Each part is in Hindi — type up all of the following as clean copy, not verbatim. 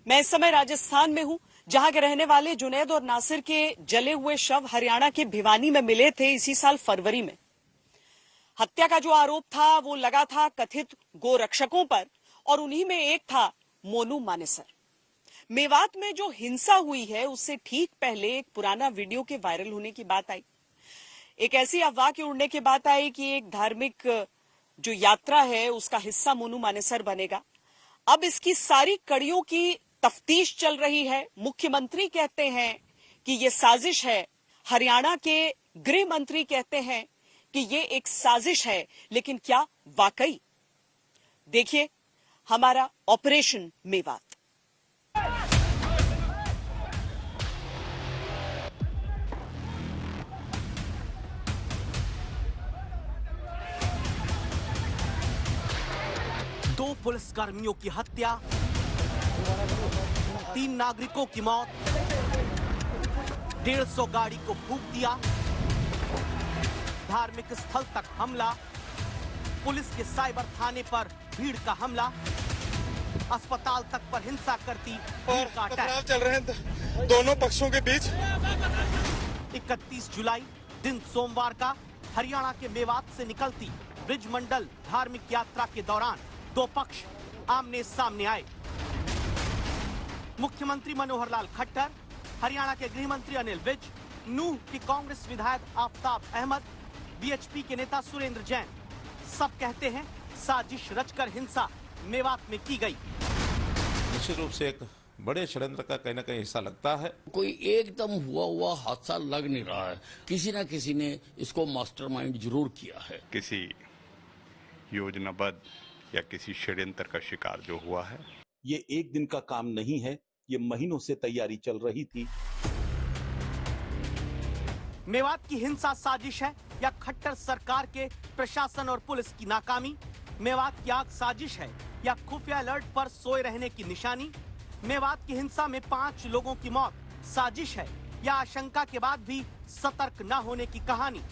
मैं इस समय राजस्थान में हूं, जहां के रहने वाले जुनैद और नासिर के जले हुए शव हरियाणा के भिवानी में मिले थे इसी साल फरवरी में। हत्या का जो आरोप था वो लगा था कथित गोरक्षकों पर और उन्हीं में एक था मोनू मानेसर। मेवात में जो हिंसा हुई है उससे ठीक पहले एक पुराना वीडियो के वायरल होने की बात आई। एक ऐसी अफवाह के उड़ने की बात आई कि एक धार्मिक जो यात्रा है उसका हिस्सा मोनू मानेसर बनेगा। अब इसकी सारी कड़ियों की तफ्तीश चल रही है। मुख्यमंत्री कहते हैं कि ये साजिश है, हरियाणा के गृह मंत्री कहते हैं कि ये एक साजिश है, लेकिन क्या वाकई? देखिए हमारा ऑपरेशन मेवात। दो पुलिसकर्मियों की हत्या, 3 नागरिकों की मौत, 150 गाड़ी को फूंक दिया, धार्मिक स्थल तक हमला, पुलिस के साइबर थाने पर भीड़ का हमला, अस्पताल तक पर हिंसा करती भीड़ का टकराव चल रहे हैं दोनों पक्षों के बीच। 31 जुलाई दिन सोमवार का हरियाणा के मेवात से निकलती ब्रिज मंडल धार्मिक यात्रा के दौरान दो पक्ष आमने सामने आए। मुख्यमंत्री मनोहर लाल खट्टर, हरियाणा के गृह मंत्री अनिल विज, नूंह की कांग्रेस विधायक आफताब अहमद, बीएचपी के नेता सुरेंद्र जैन, सब कहते हैं साजिश रचकर हिंसा मेवात में की गई। निश्चित रूप से एक बड़े षड्यंत्र का कहीं न कहीं हिस्सा लगता है। कोई एकदम हुआ हादसा लग नहीं रहा है, किसी न किसी ने इसको मास्टरमाइंड जरूर किया है। किसी योजनाबद्ध या किसी षड्यंत्र का शिकार जो हुआ है। ये एक दिन का काम नहीं है, ये महीनों से तैयारी चल रही थी। मेवात की हिंसा साजिश है या खट्टर सरकार के प्रशासन और पुलिस की नाकामी? मेवात की आग साजिश है या खुफिया अलर्ट पर सोए रहने की निशानी? मेवात की हिंसा में 5 लोगों की मौत साजिश है या आशंका के बाद भी सतर्क न होने की कहानी?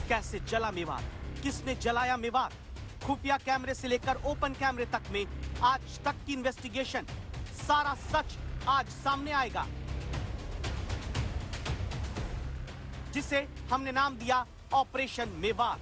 कैसे जला मेवात, किसने जलाया मेवात? खुफिया कैमरे से लेकर ओपन कैमरे तक में आज तक की इन्वेस्टिगेशन, सारा सच आज सामने आएगा, जिसे हमने नाम दिया ऑपरेशन मेवात।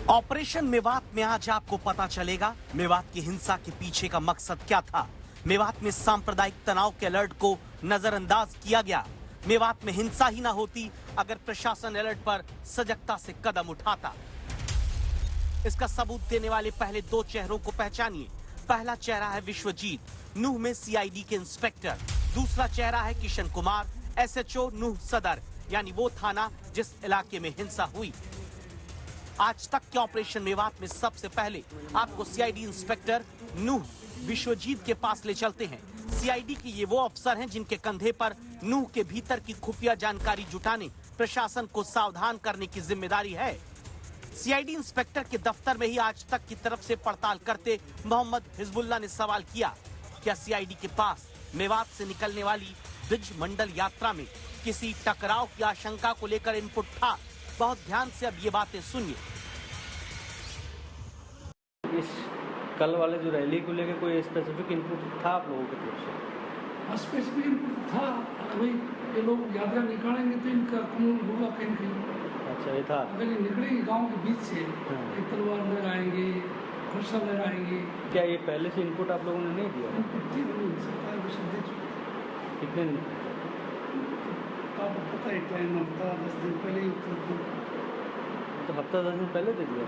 ऑपरेशन मेवात में आज आपको पता चलेगा मेवात की हिंसा के पीछे का मकसद क्या था। मेवात में सांप्रदायिक तनाव के अलर्ट को नजरअंदाज किया गया। मेवात में हिंसा ही ना होती अगर प्रशासन अलर्ट पर सजगता से कदम उठाता। इसका सबूत देने वाले पहले 2 चेहरों को पहचानिए। पहला चेहरा है विश्वजीत, नूंह में सीआईडी के इंस्पेक्टर। दूसरा चेहरा है किशन कुमार, एसएचओ नूंह सदर, यानी वो थाना जिस इलाके में हिंसा हुई। आज तक के ऑपरेशन मेवात में सबसे पहले आपको सीआईडी इंस्पेक्टर नूंह विश्वजीत के पास ले चलते हैं। सीआईडी के ये वो अफसर हैं जिनके कंधे पर नूंह के भीतर की खुफिया जानकारी जुटाने, प्रशासन को सावधान करने की जिम्मेदारी है। सीआईडी इंस्पेक्टर के दफ्तर में ही आज तक की तरफ से पड़ताल करते मोहम्मद हिजबुल्लाह ने सवाल किया, क्या सीआईडी के पास मेवात से निकलने वाली ब्रिज मंडल यात्रा में किसी टकराव की आशंका को लेकर इनपुट था? बहुत ध्यान से अब ये बातें सुनिए। इस कल वाले जो रैली को लेकर कोई स्पेसिफिक इनपुट था आप लोगों की तरफ से? स्पेसिफिक इनपुट था, भाई ये लोग यात्रा निकालेंगे तो इनका कानून होगा कहीं कहीं। अच्छा, ये था। अगर ये निकलेंगे गांव के बीच से, एक तलवार लहराएंगे, फरसा लहराएंगे। क्या ये पहले से इनपुट आप लोगों ने नहीं दिया? इनपुट थी, सरकार को सब दे चुकी। कितने दिन? आपको पता है टाइम हफ्ता 10 दिन पहले ही तो हफ्ता 10 दिन पहले दे दिया।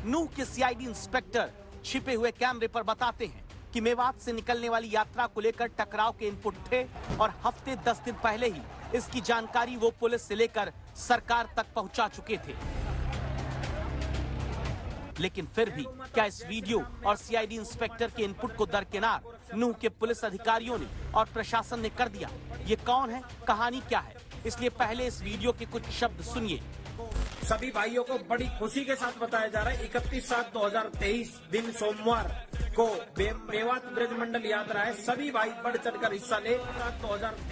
नूंह के सीआईडी इंस्पेक्टर छिपे हुए कैमरे पर बताते हैं कि मेवात से निकलने वाली यात्रा को लेकर टकराव के इनपुट थे और हफ्ते 10 दिन पहले ही इसकी जानकारी वो पुलिस से लेकर सरकार तक पहुंचा चुके थे। लेकिन फिर भी क्या इस वीडियो और सीआईडी इंस्पेक्टर के इनपुट को दरकिनार नूंह के पुलिस अधिकारियों ने और प्रशासन ने कर दिया? ये कौन है, कहानी क्या है? इसलिए पहले इस वीडियो के कुछ शब्द सुनिए। सभी भाइयों को बड़ी खुशी के साथ बताया जा रहा है 31/7/2023 दिन सोमवार को मेवात ब्रिज मंडल यात्रा है। सभी भाई बढ़ चढ़कर हिस्सा ले।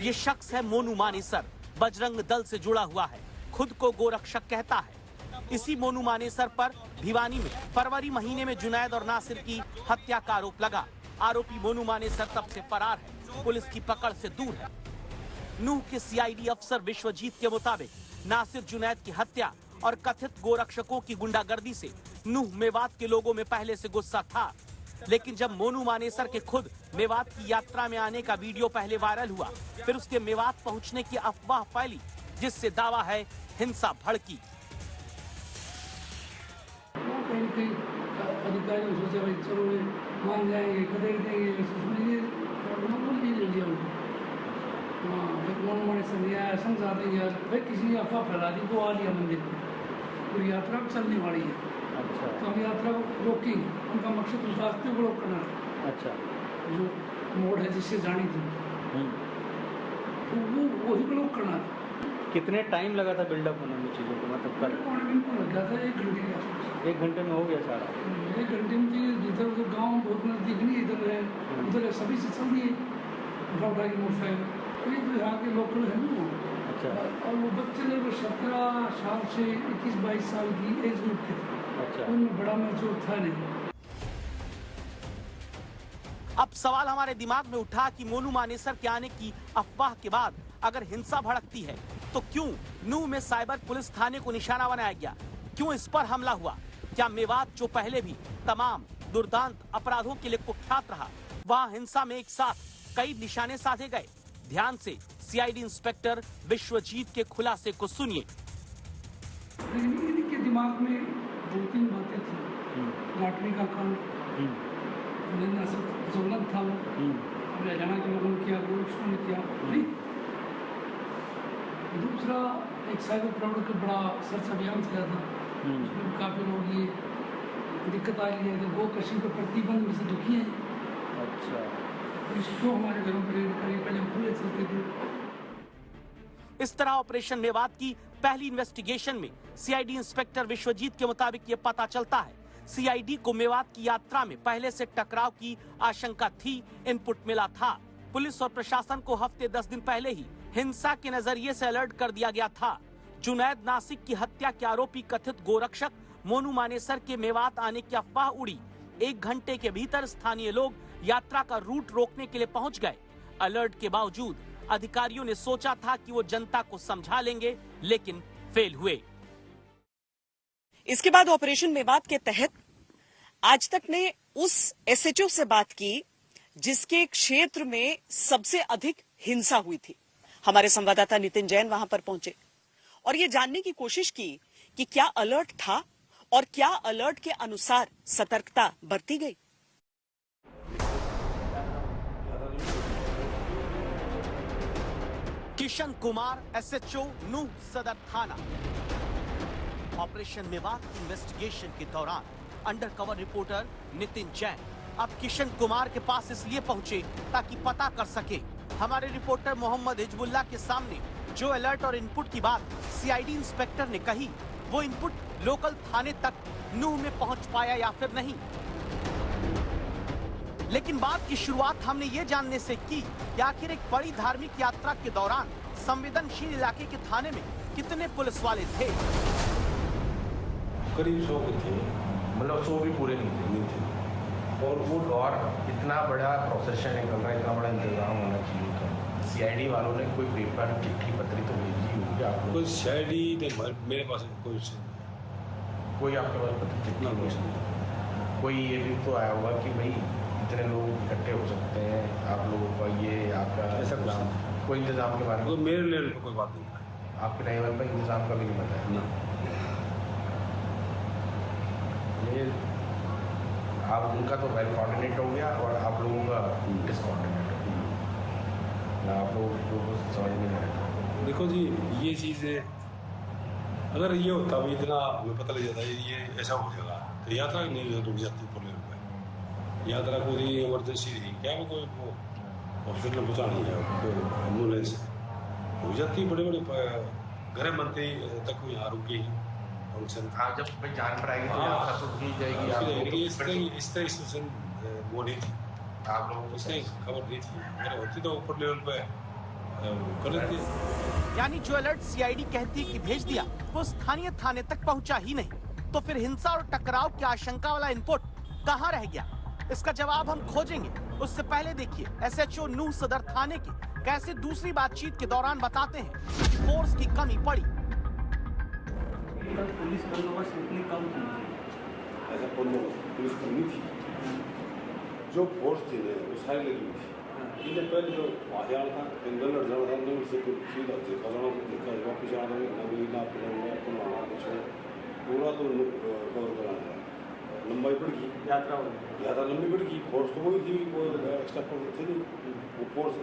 ये शख्स है मोनू मानेसर, बजरंग दल से जुड़ा हुआ है, खुद को गोरक्षक कहता है। इसी मोनू मानेसर पर भिवानी में फरवरी महीने में जुनैद और नासिर की हत्या का आरोप लगा। आरोपी मोनू मानेसर तब से फरार है, पुलिस की पकड़ से दूर है। नूह के सीआईडी अफसर विश्वजीत के मुताबिक नासिर जुनैद की हत्या और कथित गोरक्षकों की गुंडागर्दी से नूह मेवात के लोगों में पहले से गुस्सा था, लेकिन जब मोनू मानेसर के खुद मेवात की यात्रा में आने का वीडियो पहले वायरल हुआ, फिर उसके मेवात पहुंचने की अफवाह फैली, जिससे दावा है हिंसा भड़की। कहीं कहीं अधिकारियों ने सोचा भाई चलो ये मान जाएंगे, खदेड़ देंगे, उसमें ये नॉर्मल ही ले लिया उनको। हाँ, एक मोनू मानेसर नहीं आया, समझा देंगे यार भाई किसी ने अफवाह फैला दी, वो आ लिया मंदिर पे, पूरी यात्रा चलने वाली है। अच्छा। तो हम यात्रा को रोकेंगे, उनका मकसद उस रास्ते को रोकना है। अच्छा। जो मोड़ है जिससे जानी थी, तो वो वही ब्लॉक करना था। कितने टाइम लगा था बिल्डअप होने में चीज़ों को, मतलब कल? लग गया था 1 घंटे के आसपास। 1 घंटे में हो गया सारा? 1 घंटे में इधर उधर गाँव बहुत नजदीक नहीं, इधर है उधर है, सभी से चल दिए उठा की मोटरसाइकिल। तो यहाँ के लोकल है ना। अच्छा। और वो बच्चे लगभग 17 साल से 21-22 साल की एज ग्रुप के थे। अच्छा। उनमें बड़ा मैच्योर था नहीं। अब सवाल हमारे दिमाग में उठा कि मोनू मानेसर के आने की अफवाह के बाद अगर हिंसा भड़कती है तो क्यों नूह में साइबर पुलिस थाने को निशाना बनाया गया? क्यों इस पर हमला हुआ? क्या मेवात जो पहले भी तमाम दुर्दांत अपराधों के लिए कुख्यात रहा, वहां हिंसा में एक साथ कई निशाने साधे गए? ध्यान से सीआईडी इंस्पेक्टर विश्वजीत के खुलासे को सुनिए। इनके दिमाग में 2-3 बातें थी। लॉटरी का काम, जुल्म था, हरियाणा के लोगों ने किया, गोरक्षकों ने किया। नहीं, दूसरा एक साइबर फ्रॉड का बड़ा सर्च अभियान चला था, उसमें काफी लोग ये दिक्कत आ रही है, तो गो कृषि पर प्रतिबंध में से दुखी हैं। अच्छा। इसको हमारे घरों पर पहले खुले चलते थे। इस तरह ऑपरेशन मेवात की पहली इन्वेस्टिगेशन में सीआईडी इंस्पेक्टर विश्वजीत के मुताबिक ये पता चलता है, सीआईडी को मेवात की यात्रा में पहले से टकराव की आशंका थी, इनपुट मिला था। पुलिस और प्रशासन को हफ्ते 10 दिन पहले ही हिंसा के नजरिए से अलर्ट कर दिया गया था। जुनैद नासिक की हत्या के आरोपी कथित गोरक्षक मोनू मानेसर के मेवात आने की अफवाह उड़ी। 1 घंटे के भीतर स्थानीय लोग यात्रा का रूट रोकने के लिए पहुंच गए। अलर्ट के बावजूद अधिकारियों ने सोचा था कि वो जनता को समझा लेंगे, लेकिन फेल हुए। इसके बाद ऑपरेशन मेवात के तहत आज तक ने उस एसएचओ से बात की जिसके क्षेत्र में सबसे अधिक हिंसा हुई थी। हमारे संवाददाता नितिन जैन वहां पर पहुंचे और ये जानने की कोशिश की कि क्या अलर्ट था और क्या अलर्ट के अनुसार सतर्कता बरती गई। किशन कुमार, एसएचओ नूह सदर थाना। ऑपरेशन मेवात इन्वेस्टिगेशन के दौरान अंडरकवर रिपोर्टर नितिन जैन अब किशन कुमार के पास इसलिए पहुंचे ताकि पता कर सके। हमारे रिपोर्टर मोहम्मद हिजबुल्लाह के सामने जो अलर्ट और इनपुट की बात सीआईडी इंस्पेक्टर ने कही, वो इनपुट लोकल थाने तक नूह में पहुंच पाया या फिर नहीं। लेकिन बात की शुरुआत हमने ये जानने से की कि आखिर एक बड़ी धार्मिक यात्रा के दौरान संवेदनशील इलाके के थाने में कितने पुलिस वाले थे। करीब 100 के थे, मतलब 100 भी पूरे नहीं थे। और वो और इतना बड़ा प्रोसेशन निकल रहा है, इतना बड़ा इंतजाम होना चाहिए था। सीआईडी वालों ने कोई पेपर चिट्ठी पत्री तो भेजी होगी आप लोग? सीआईडी ने मेरे पास कोई आपके पास पत्र चिट्ठी नहीं? कोई ये भी तो आया होगा कि भाई इतने लोग इकट्ठे हो सकते हैं, आप लोगों का ये आपका ऐसा कोई इंतजाम के बारे में? मेरे लेवल पर कोई बात नहीं। आपके लेवल पर इंतजाम का भी नहीं पता है ना? ये आप उनका तो वेल कोऑर्डिनेट हो गया और आप लोगों का डिसकोऑर्डिनेट हो गया। आप लोगों को समझ में नहीं आया। देखो जी, ये चीज़ें अगर ये होता भी इतना हमें पता लग जाता है ये ऐसा हो जाएगा तो यात्रा नहीं रुक जाती ऊपर लेवल पर। यात्रा पूरी इमरजेंसी रही, क्या वो कोई हॉस्पिटल पहुँचानी है, कोई एम्बुलेंस हो जाती, बड़े बड़े गृह मंत्री तक यहाँ रुक गई। हाँ, जब जान पर आएगी तो यात्रा तो की जाएगी। इस तरह सिचुएशन वो नहीं थी, आप लोगों को इस तरह खबर नहीं थी। अगर होती तो ऊपर लेवल पे कर लेते हैं। यानी जो अलर्ट सीआईडी कहती है कि भेज दिया, वो स्थानीय थाने तक पहुंचा ही नहीं। तो फिर हिंसा और टकराव की आशंका वाला इनपुट कहां रह गया? इसका जवाब हम खोजेंगे। उससे पहले देखिए एसएचओ नूह सदर थाने की कैसे दूसरी बातचीत के दौरान बताते हैं कि फोर्स की कमी पड़ी। पुलिस बंदोबस्त इतनी कम थी, ऐसा पुलिस करनी थी, जो फोर्स थी ना वो सारी लगी हुई थी। इनसे पहले जो हरियाणा था जंगल लड़ जाना था, नवी से सीधा देखा जाना, वापस जाना, नवी ना पुनः कुछ पूरा तो कवर कराना था। लंबाई बढ़ गई, यात्रा लंबी बढ़ गई, फोर्स तो वही थी, कोई एक्स्ट्रा फोर्स थी नहीं। वो फोर्स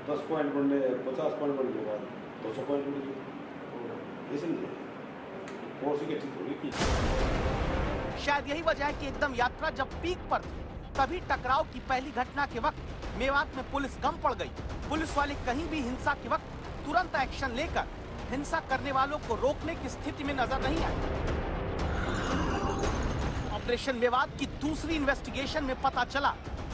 10 पॉइंट बढ़ने, 50 पॉइंट बढ़ने के बाद 200 पॉइंट बढ़ गई। ऐसे नहीं फोर्स की अच्छी थोड़ी थी। शायद यही वजह है कि एकदम यात्रा जब पीक पर थी, तभी टकराव की पहली घटना के वक्त मेवात में पुलिस कम पड़ गई। पुलिस वाले कहीं भी हिंसा के वक्त तुरंत एक्शन लेकर हिंसा करने वालों को रोकने की स्थिति में नजर नहीं आए। ऑपरेशन मेवात की दूसरी इन्वेस्टिगेशन में पता चला,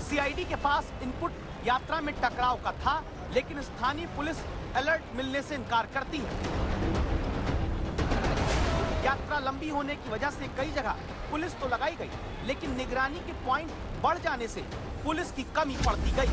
सीआईडी के पास इनपुट यात्रा में टकराव का था, लेकिन स्थानीय पुलिस अलर्ट मिलने से इनकार करती है। यात्रा लंबी होने की वजह से कई जगह पुलिस तो लगाई गई, लेकिन निगरानी के पॉइंट बढ़ जाने से पुलिस की कमी पड़ती गई।